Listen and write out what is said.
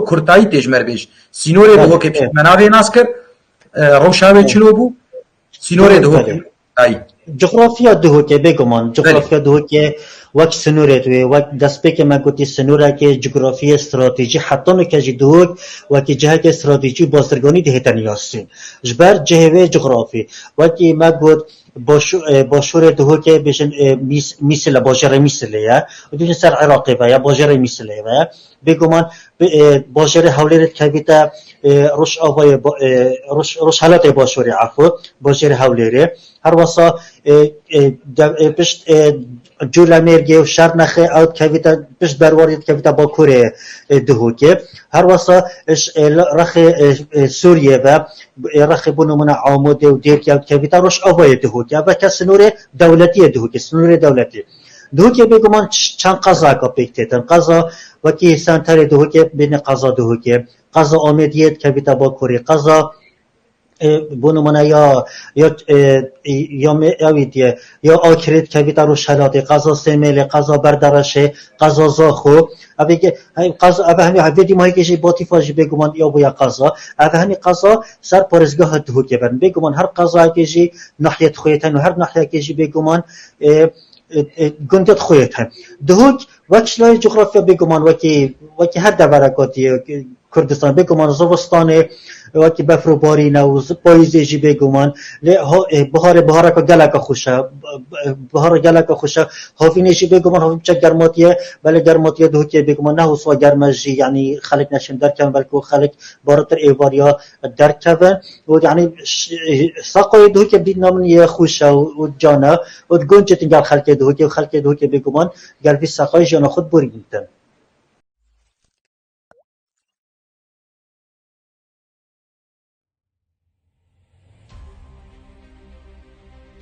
کرتایی تجمر بیش سینوری دو که پیش مناوی ناسکر روشاوی چلو بو سینوری دو که ای جغرافیا دو که بگمان جغرافیا دو که وقت سنوره توی وقت دست به که من گفتی سنوره که جغرافی استراتژی حتی نکجی دو وقتی جهه که استراتژی بازرگانی ده تنیاسی جبر جهه جغرافی وقتی من گفت باشور دو که بشن مثل باجر مثل یا و دیگه سر عراقی و یا باجر مثل یا بگمان باجر حولرت که بیتا روش آوای روش حالت باشوری عفو باجر حولره هر واسه پشت جول امریکا و شرق نخه اوت که بیتا پشت برواریت که بیتا با کوره دهوکه هر واسه رخ سوریه و رخ بنمونه عمود و دیر که بیتا روش آوای دهوکه و که سنور دولتی دهوکه سنور دولتی دهوکه بگمان چند قضا که پیکتن قضا وکی سنتر دهوکه بین قضا دهوکه قضا آمدیت که بیتا با کوره قضا بونمونه یا آکریت که بیتا رو شلاته قضا سمیل قضا بردرشه قضا زاخو اوه که قضا اوه همی حویدی ماهی کشی باطیفاجی بگمان یا بویا قضا اوه همی قضا سر پارزگاه دهو که برن بگمان هر قضا کشی نحیت خویتن و هر نحیت کشی بگمان گندت خویتن دهوک وکشلای جغرافیا بگمان وکی هر دورکاتی کردستان بگمان زوستانه وقتی بفرو باری نوز پاییزی بگمان بهار که گلک خوشه بهار گلک خوشه هاوینشی بگمان هاوین چه گرماتیه بله گرماتیه دو که بگمان نه وسوا گرمجی یعنی خلق نشیم درکن بلکه خلق بارتر ایواریا درکن و یعنی ساقای دو که بید نامنی خوشه و جانه و گنجت انگار خلق دو که بگمان گلبی ساقای جان خود بریدن